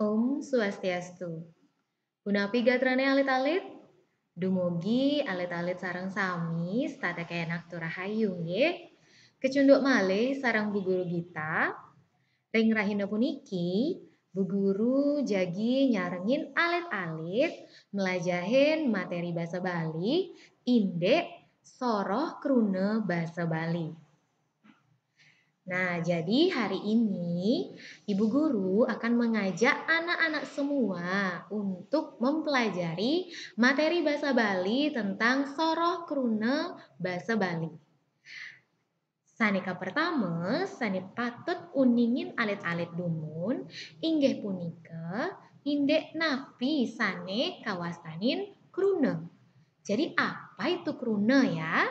Om Swastiastu. Punapi gatrane alit-alit, dumugi alit-alit sareng sami state keenak turahayu nggih. Kecunduk malih sareng Bu Guru Gita. Ring rahina puniki, Bu Guru jagi nyarengin alit-alit melajahin materi basa Bali indek soroh krune basa Bali. Nah, jadi hari ini Ibu Guru akan mengajak anak-anak semua untuk mempelajari materi bahasa Bali tentang soroh krune bahasa Bali. Sanika pertama, sani patut uningin alit-alit dumun, inggih punika indek napi sane kawastanin krune. Jadi apa itu krune ya?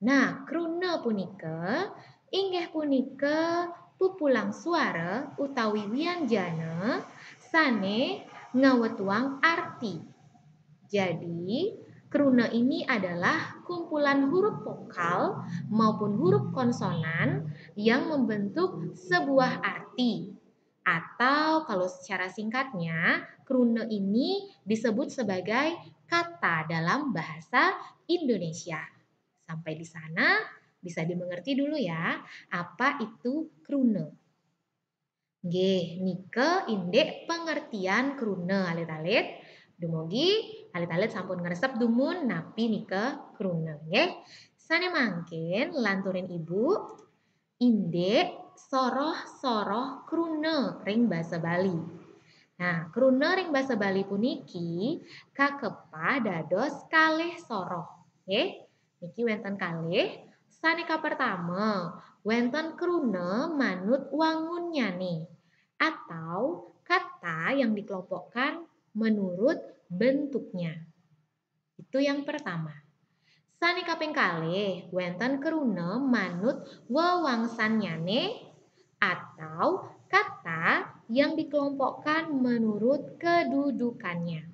Nah, krune punika inggih punika pupulang suara utawi wianjana sane ngawetuang arti. Jadi, krune ini adalah kumpulan huruf vokal maupun huruf konsonan yang membentuk sebuah arti. Atau kalau secara singkatnya, krune ini disebut sebagai kata dalam bahasa Indonesia. Sampai di sana bisa dimengerti dulu ya, apa itu krune. Nggih, nike indek pengertian krune alit-alit. Dumugi alit-alit sampun ngresep dumun napi nike krune nggih. Sane mangkin lanturin Ibu indek soroh-soroh krune ring basa Bali. Nah, krune ring basa Bali puniki kakepah dados kalih soroh. Nggih. Niki wenten kalih. Sanika pertama, wenten krune manut wangun nyane atau kata yang dikelompokkan menurut bentuknya. Itu yang pertama. Sanika ping kalih, wenten krune manut wewangsan nyane atau kata yang dikelompokkan menurut kedudukannya.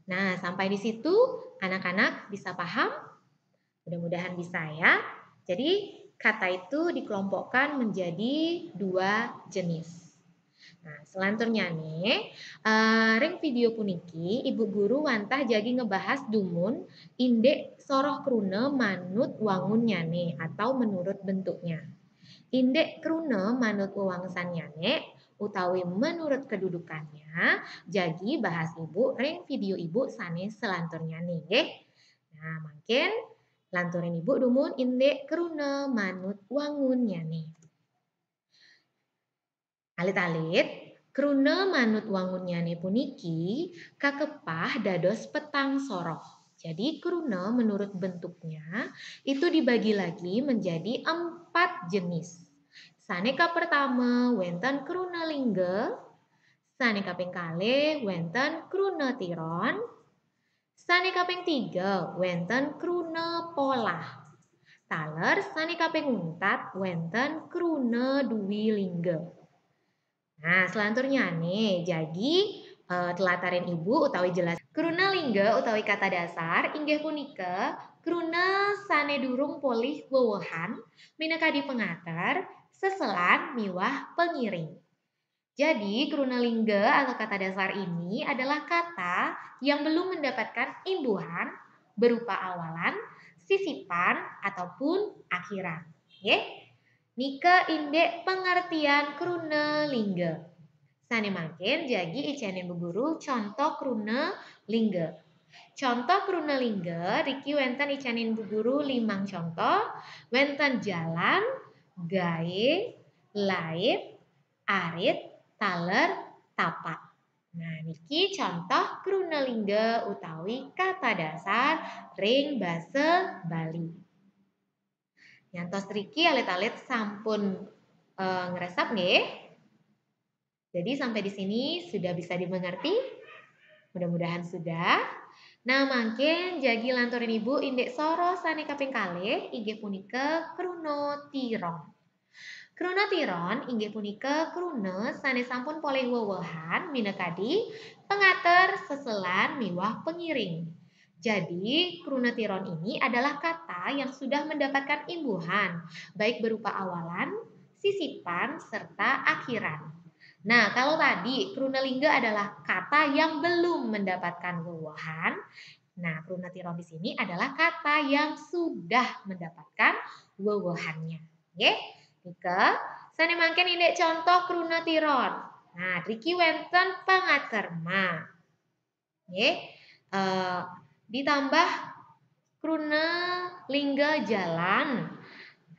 Nah, sampai di situ anak-anak bisa paham? Mudah-mudahan bisa ya. Jadi, kata itu dikelompokkan menjadi dua jenis. Nah, selanjutnya nih, ring video puniki Ibu Guru wantah jagi ngebahas dumun indek soroh krune manut wangun nyane atau menurut bentuknya. Indek krune manut wewangsan nyane utawi menurut kedudukannya, jadi bahas Ibu ring video Ibu sanes selanturnya nih nggih. Nah, mungkin lanturin Ibu dumun indek krune manut wangun nyane. Alit-alit, krune manut wangun nyane puniki kakepah dados petang soroh. Jadi krune menurut bentuknya itu dibagi lagi menjadi 4 jenis. Saneka pertama wenten krune lingga, saneka ping kalih wenten krune tiron, saneka ping 3 wenten krune polah. Taler saneka ping 4 wenten krune duwi lingga. Nah, selanjutnya nih, jadi telatarin Ibu utawi jelas. Krune lingga utawi kata dasar inggih punika krune sane durung polih wewehan minangka dipengater seselan miwah pengiring. Jadi, krune lingga atau kata dasar ini adalah kata yang belum mendapatkan imbuhan berupa awalan, sisipan, ataupun akhiran. Nika indek pengertian krune lingga. Sane mangkin jagi icanin Bu Guru contoh krune lingga. Contoh krune lingga riki wenten icanin Bu Guru 5 contoh. Wenten jalan, gae, laip, arit, taler, tapak. Nah, niki contoh krune lingga utawi kata dasar ring basa Bali. Nyantos riki alit-alit sampun ngresep nggih. Jadi sampai di sini sudah bisa dimengerti? Mudah-mudahan sudah. Nah, mangkin jagi lanturin Ibu indek soro saneka ping kalih inggih punika krune tiron. Krune tiron inggih punika krune sane sampun polih wewehan minangkadi pengater seselan miwah pengiring. Jadi, krune tiron ini adalah kata yang sudah mendapatkan imbuhan, baik berupa awalan, sisipan, serta akhiran. Nah, kalau tadi krunelingga adalah kata yang belum mendapatkan wewohan. Nah, krunatiron di sini adalah kata yang sudah mendapatkan wewohannya. Oke? Nika, sane mangken indek contoh krunatiron. Nah, triki wenten pangaterma. Oke? Eh, ditambah kruna lingga jalan.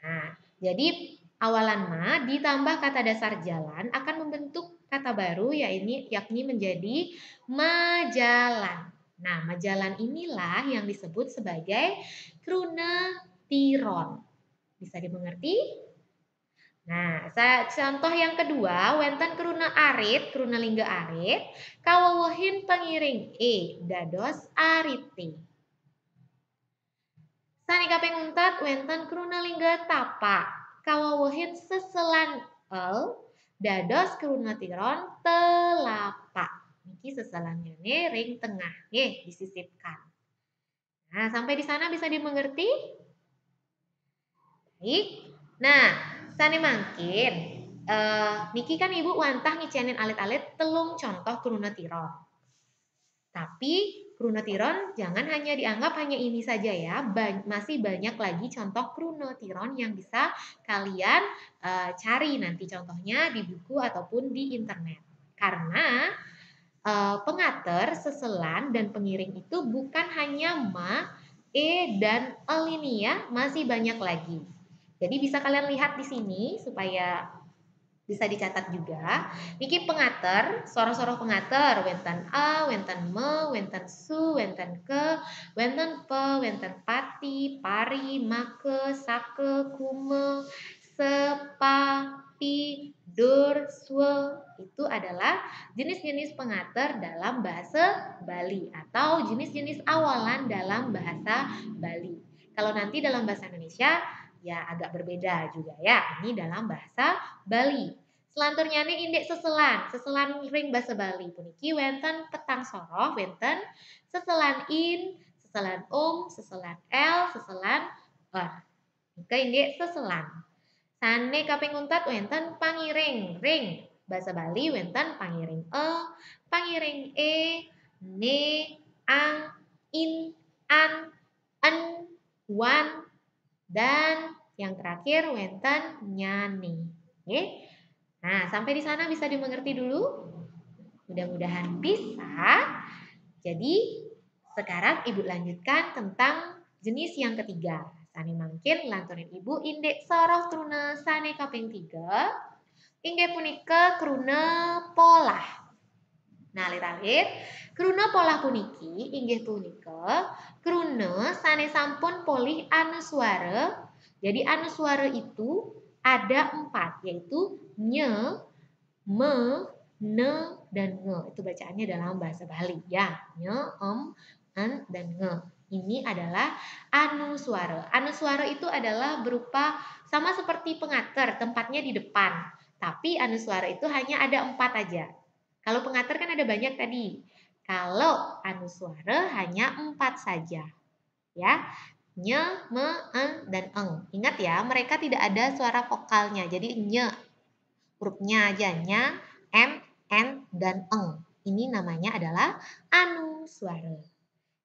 Nah, jadi awalan ma ditambah kata dasar jalan akan membentuk kata baru yakni menjadi majalan. Nah, majalan inilah yang disebut sebagai krunatiron. Bisa dimengerti? Nah, contoh yang kedua, wenten kruna arit, kruna lingga arit, kawawahin pengiring dados arite. Sanika penguntat wenten krunalingga tapa kawawahin seselan dados krunatiron telapak. Niki seselannya ring tengah disisipkan. Nah, sampai di sana bisa dimengerti? Baik. Nah, sane mangkin niki kan ibu wantah ngicenin alit-alit telung contoh krunatiron. Tapi krunatiron jangan hanya dianggap hanya ini saja ya, masih banyak lagi contoh krunatiron yang bisa kalian cari nanti contohnya di buku ataupun di internet. Karena pengater, seselan, dan pengiring itu bukan hanya ma, dan el ini ya, masih banyak lagi. Jadi bisa kalian lihat di sini supaya bisa dicatat juga. Niki pengater, soro-soro pengater, wenten a, wenten me, wenten su, wenten ke, wenten pe, wenten pati, pari, make, sake, kume, sepa, pi, dur, swe. Itu adalah jenis-jenis pengater dalam bahasa Bali atau jenis-jenis awalan dalam bahasa Bali. Kalau nanti dalam bahasa Indonesia ya agak berbeda juga ya. Ini dalam bahasa Bali. Selanturnya ini indek seselan ring basa Bali puniki wenten petang soroh, wenten seselan in, seselan seselan l, seselan Nika indek seselan. Sane kaping untat wenten pangiring, ring basa Bali wenten pangiring pangiring ne, ang, in, an, en, wan, dan yang terakhir wenten nyani. Oke? Nah, sampai di sana bisa dimengerti dulu? Mudah-mudahan bisa. Jadi, sekarang Ibu lanjutkan tentang jenis yang ketiga. Sane mangkin lantunin Ibu indek soroh kruna sane kaping 3. Inggih punika kruna polah. Nah, lihat kruna polah puniki inggih punika kruna sane sampun polih anuswara. Jadi anuswara itu ada 4, yaitu nye, me, ne, dan nge. Itu bacaannya dalam bahasa Bali ya. Nye, en, dan nge. Ini adalah anuswara. Anuswara itu adalah berupa sama seperti pengater, tempatnya di depan. Tapi anuswara itu hanya ada 4 aja. Kalau pengater kan ada banyak tadi. Kalau anuswara hanya 4 saja. Ya. Nye, me, en, dan eng. Ingat ya, mereka tidak ada suara vokalnya. Jadi nye, hurufnya aja nya, m, n, dan eng. Ini namanya adalah anuswara.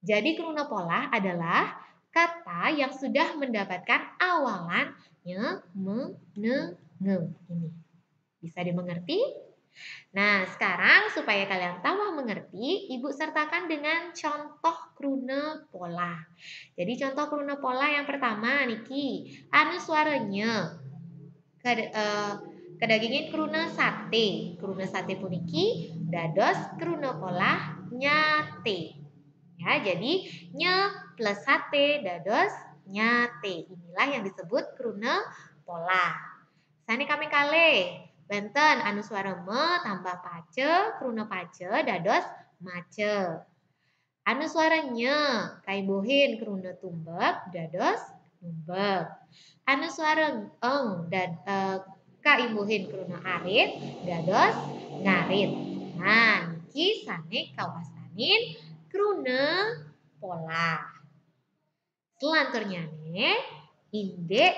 Jadi kruna polah adalah kata yang sudah mendapatkan awalan nye, me, ne, nge. Ini. Bisa dimengerti? Nah, sekarang supaya kalian tambah mengerti, Ibu sertakan dengan contoh kruna pola. Jadi contoh kruna pola yang pertama niki, anuswaranya kedagingin kruna sate. Kruna sate puniki dados kruna pola nyate. Ya, jadi nye plus sate dados nyate. Inilah yang disebut kruna pola. Sani kami kale benten anuswara me tambah pace, kruna pace dados mace. Anuswaranya kaibohin kruna tumbek dados numbek. Anuswara eng dan kaibohin kruna arit dados ngarit. Nah, niki sane kawasanin kruna pola. Selanturnya nih indek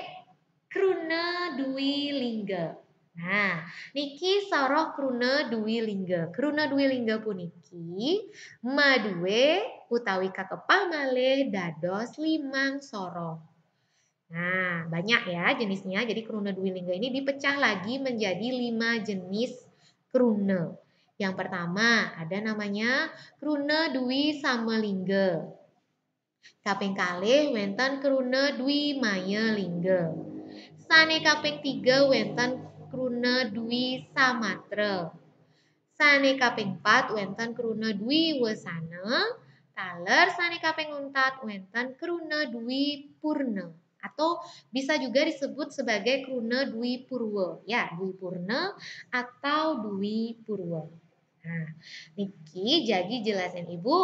kruna dwi lingga. Nah, niki soroh kruna duwi lingga. Kruna duwi lingga puniki madue utawi kakepah malih dados limang soroh. Nah, banyak ya jenisnya. Jadi kruna duwi lingga ini dipecah lagi menjadi 5 jenis kruna. Yang pertama ada namanya kruna duwi samalingga. Kaping kalih wenten kruna dwi maya lingga. Sane kaping 3 wenten kruna dwi samatra. Sane kaping 4 wenten kruna dwi wesana. Taler sane kaping 4 wenten kruna dwi purna. Atau bisa juga disebut sebagai kruna dwi purwa. Ya, dwi purna atau dwi purwa. Nah, niki jadi jelasin Ibu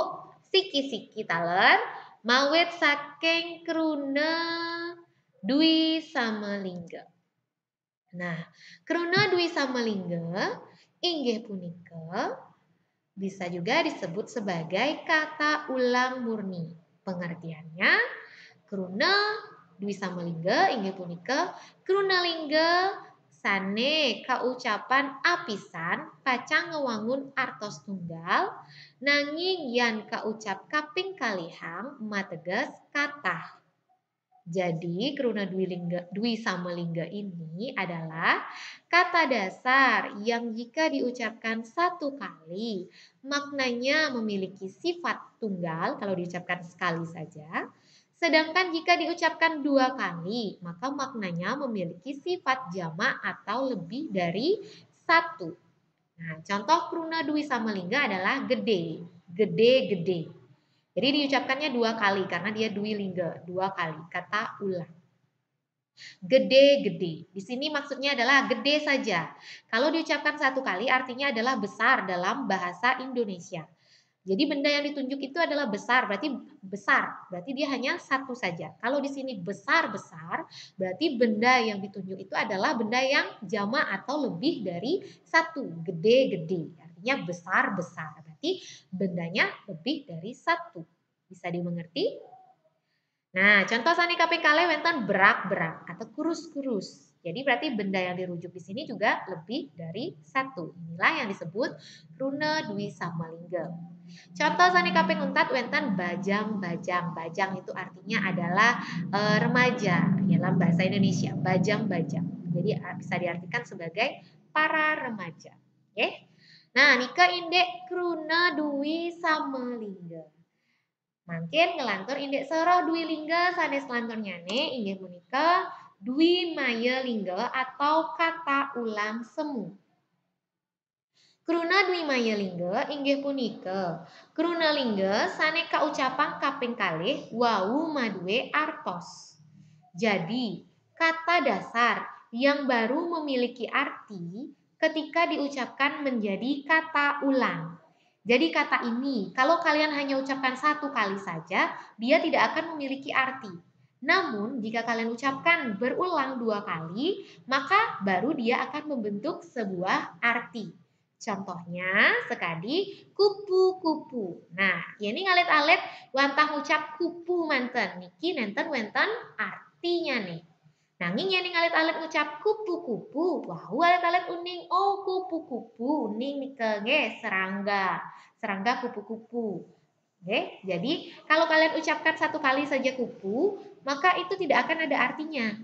siki-siki taler mawit saking kruna dwi samalingga. Nah, kruna dwi samalingga inggih punika bisa juga disebut sebagai kata ulang murni. Pengertiannya, kruna dwi samalingga inggih punika kruna lingga sane kaucapan apisan pacang ngewangun artos tunggal nanging yan kaucap kaping kalihang mateges katah. Jadi kruna dwi samalingga ini adalah kata dasar yang jika diucapkan satu kali maknanya memiliki sifat tunggal kalau diucapkan sekali saja. Sedangkan jika diucapkan dua kali maka maknanya memiliki sifat jamak atau lebih dari satu. Nah, contoh kruna dwi samalingga adalah gede, gede-gede. Jadi diucapkannya dua kali karena dia dwi lingga, dua kali, kata ulang. Gede-gede. Di sini maksudnya adalah gede saja. Kalau diucapkan satu kali artinya adalah besar dalam bahasa Indonesia. Jadi benda yang ditunjuk itu adalah besar, berarti besar. Berarti dia hanya satu saja. Kalau di sini besar-besar, berarti benda yang ditunjuk itu adalah benda yang jamak atau lebih dari satu. Gede-gede. Artinya besar-besar. Berarti bendanya lebih dari satu. Bisa dimengerti? Nah, contoh sani kaping kalih wenten berak-berak atau kurus-kurus. Jadi berarti benda yang dirujuk di sini juga lebih dari satu. Inilah yang disebut runa dwi samalingga. Contoh sani kaping untat wenten bajang-bajang. Bajang itu artinya adalah remaja dalam bahasa Indonesia. Bajang-bajang. Jadi bisa diartikan sebagai para remaja. Oke? Nah, nika indek kruna dwi samalingga. Mangkin ngelantur indek soroh dwi lingga sanes lantur nyane inggih punika dwi maya lingga atau kata ulang semu. Kruna dwi maya lingga inggih punika kruna lingga sane kaucapan kaping kalih wau madue artos. Jadi, kata dasar yang baru memiliki arti ketika diucapkan menjadi kata ulang. Jadi kata ini, kalau kalian hanya ucapkan satu kali saja, dia tidak akan memiliki arti. Namun, jika kalian ucapkan berulang dua kali, maka baru dia akan membentuk sebuah arti. Contohnya, sekali kupu-kupu. Nah, ini ngalit-alit wantah ucap kupu manten. Niki nenten wenten artinya nih. Nanging yang ngalit-alit ngucap kupu-kupu, wah alit-alit uning, oh kupu-kupu, uning nikenge serangga, serangga kupu-kupu. Oke, jadi kalau kalian ucapkan satu kali saja kupu, maka itu tidak akan ada artinya.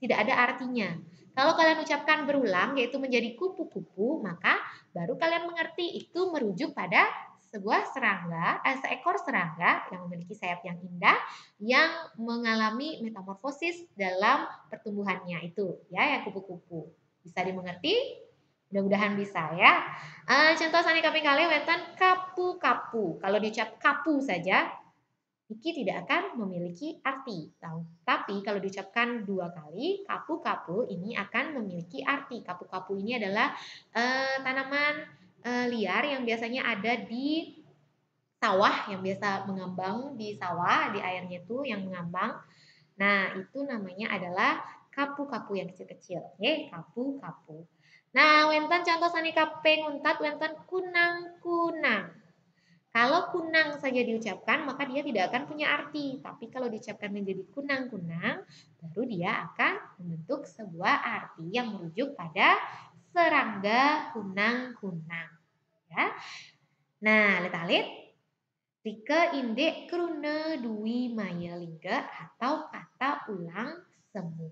Tidak ada artinya. Kalau kalian ucapkan berulang, yaitu menjadi kupu-kupu, maka baru kalian mengerti itu merujuk pada sebuah serangga, seekor serangga yang memiliki sayap yang indah, yang mengalami metamorfosis dalam pertumbuhannya itu, ya, yang kupu-kupu. Bisa dimengerti? Mudah-mudahan bisa ya. Contoh sani kaping kalih wenten kapu-kapu. Kalau diucap kapu saja, iki tidak akan memiliki arti. Tapi kalau diucapkan dua kali, kapu-kapu ini akan memiliki arti. Kapu-kapu ini adalah tanaman liar yang biasanya ada di sawah, yang biasa mengambang di sawah, di airnya itu yang mengambang. Nah, itu namanya adalah kapu-kapu yang kecil-kecil. Kapu-kapu. Nah, wenten contoh sani kaping untat wenten kunang-kunang. Kalau kunang saja diucapkan, maka dia tidak akan punya arti. Tapi kalau diucapkan menjadi kunang-kunang, baru dia akan membentuk sebuah arti yang merujuk pada serangga kunang-kunang. Ya. Nah, letalit, rike indek kruna dui maya lingga atau kata ulang semu.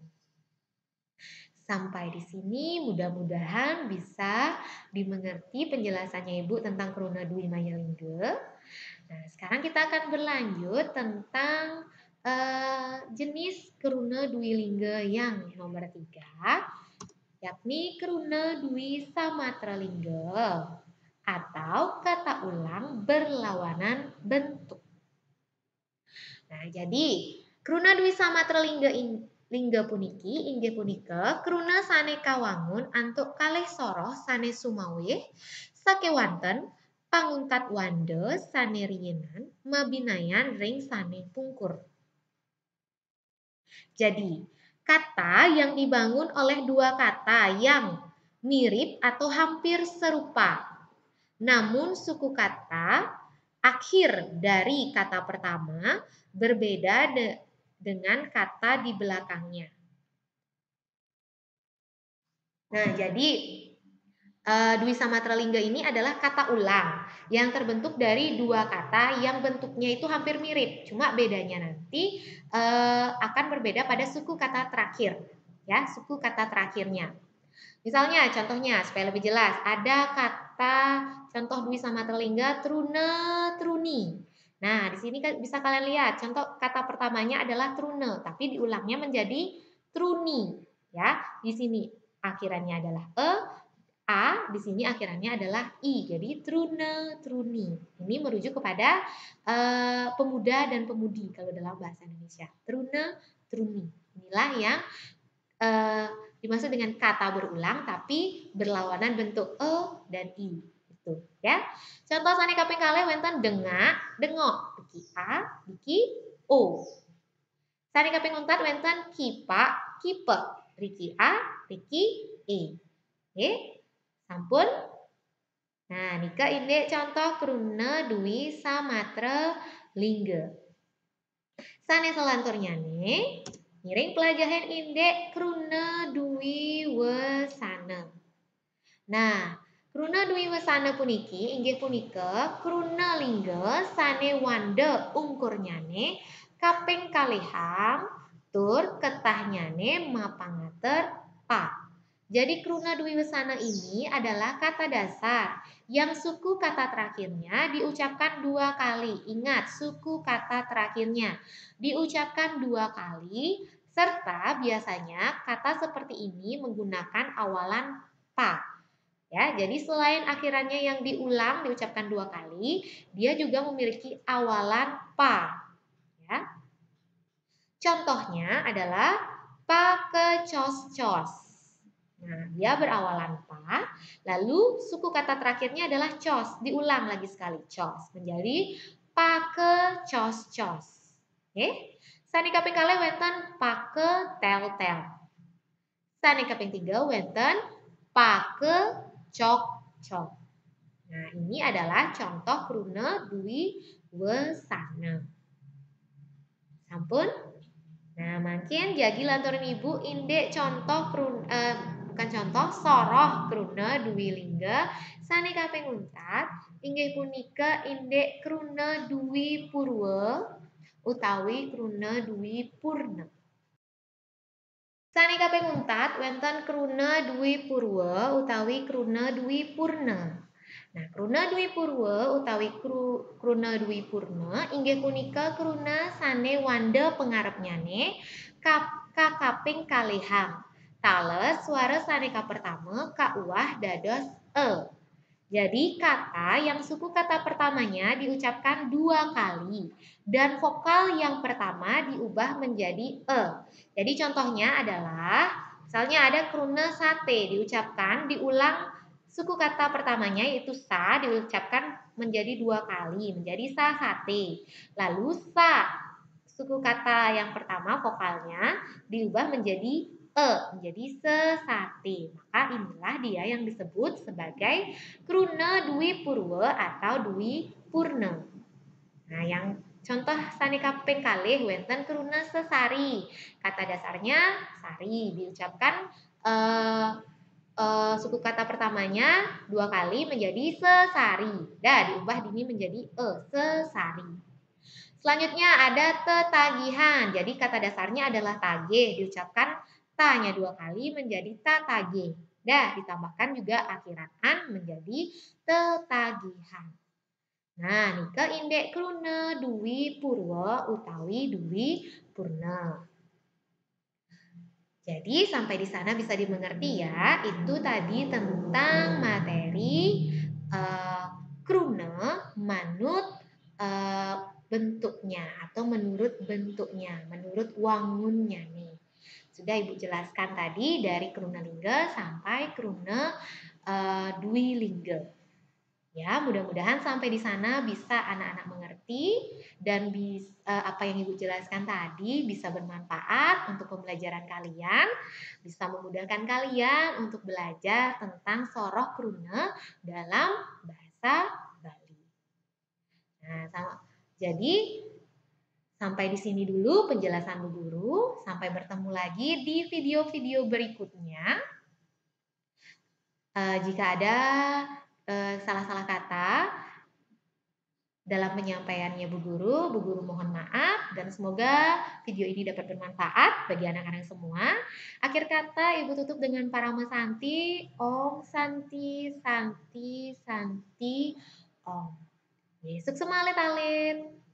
Sampai di sini mudah-mudahan bisa dimengerti penjelasannya Ibu tentang kruna dui maya lingga. Nah, sekarang kita akan berlanjut tentang jenis kruna dui lingga yang nomor 3, yakni kruna dui samatra lingga atau kata ulang berlawanan bentuk. Nah, jadi kruna dwi samatra lingga puniki inggih punika kruna sane kawangun antuk kalih soroh sane sumawih sakewanten pangungkat wanda sane riyenan mabinayan ring sane pungkur. Jadi, kata yang dibangun oleh dua kata yang mirip atau hampir serupa. Namun suku kata akhir dari kata pertama berbeda dengan kata di belakangnya. Nah, jadi Dwi Samatra Lingga ini adalah kata ulang yang terbentuk dari dua kata yang bentuknya itu hampir mirip, cuma bedanya nanti akan berbeda pada suku kata terakhir, ya, suku kata terakhirnya. Misalnya, contohnya supaya lebih jelas, ada kata contoh Dwi Samatra Lingga trune truni. Nah, di sini bisa kalian lihat contoh kata pertamanya adalah trune, tapi diulangnya menjadi truni, ya. Di sini akhirannya adalah A, di sini akhirannya adalah I. Jadi trune, truni. Ini merujuk kepada pemuda dan pemudi kalau dalam bahasa Indonesia. Trune, truni. Inilah yang dimaksud dengan kata berulang tapi berlawanan bentuk E dan I. Itu, ya. Contoh sane kaping kalih wonten dengak, dengok. Diki A, diki O. Sane kaping untat wonten kipak, kipek. Riki A, riki E. Oke. Sampun. Nah, nika indek contoh kruna dwi samatra lingga. Sane selanturnya nih, miring pelajaran indek kruna dwi wesana. Nah, kruna dwi wesana puniki inggih punika kruna lingga sane wanda ungkurnyane kaping kalihang tur ketahnyane mapangater pa. Jadi kruna dwi wesana ini adalah kata dasar yang suku kata terakhirnya diucapkan dua kali. Ingat, suku kata terakhirnya diucapkan dua kali serta biasanya kata seperti ini menggunakan awalan pa. Ya, jadi selain akhirannya yang diucapkan dua kali, dia juga memiliki awalan pa. Ya. Contohnya adalah pakecos-cos. Nah, dia berawalan pa, lalu suku kata terakhirnya adalah cos, diulang lagi sekali, cos, menjadi pakecos-cos. Oke? Sani kaping kalih wonten paketel-tel. Sani kaping 3 wonten pakecok-cok. Nah, ini adalah contoh kruna dwi wesana. Sampun? Nah, makin jadi lantaran ibu indek contoh bukan contoh soroh kruna dwi lingga sane kaping untat inggih punika indek kruna dwi purwa utawi kruna dwi purna. Sane kaping untat wonten kruna dwi purwa utawi kruna dwi purna. Nah, kruna dwi purwa utawi kruna dwi purna inggih punika kruna sane wanda pengarepnyane kaping kalihang. Tales suara sane pertama kauah dados e. Jadi kata yang suku kata pertamanya diucapkan dua kali dan vokal yang pertama diubah menjadi e. Jadi contohnya adalah misalnya ada kruna sate diucapkan diulang suku kata pertamanya yaitu sa diucapkan menjadi dua kali menjadi sa sate. Lalu sa suku kata yang pertama vokalnya diubah menjadi menjadi sesate. Maka inilah dia yang disebut sebagai kruna dwi purwa atau dwi purna. Nah, yang contoh saneka ping kalih wonten kruna sesari. Kata dasarnya sari diucapkan eh, suku kata pertamanya 2 kali menjadi sesari. Dah diubah ini menjadi sesari. Selanjutnya ada tetagihan. Jadi kata dasarnya adalah tagih. Diucapkan tanya 2 kali menjadi tatagih. Dah ditambahkan juga akhiran an menjadi tetagihan. Nah, nika indek kruna duwi purwa utawi duwi purna. Jadi sampai di sana bisa dimengerti ya, itu tadi tentang materi eh, kruna manut eh, bentuknya atau menurut bentuknya, menurut wangunnya nih. Sudah Ibu jelaskan tadi dari kruna lingga sampai kruna dwi lingga. Ya, mudah-mudahan sampai di sana bisa anak-anak mengerti dan apa yang Ibu jelaskan tadi bisa bermanfaat untuk pembelajaran kalian, bisa memudahkan kalian untuk belajar tentang soroh kruna dalam bahasa Bali. Nah, jadi sampai di sini dulu penjelasan Bu Guru. Sampai bertemu lagi di video-video berikutnya. Jika ada salah-salah kata dalam penyampaiannya Bu Guru mohon maaf dan semoga video ini dapat bermanfaat bagi anak-anak semua. Akhir kata Ibu tutup dengan Parama Santi, Om Santi, Santi, Santi, Om. Sukses alit-alit.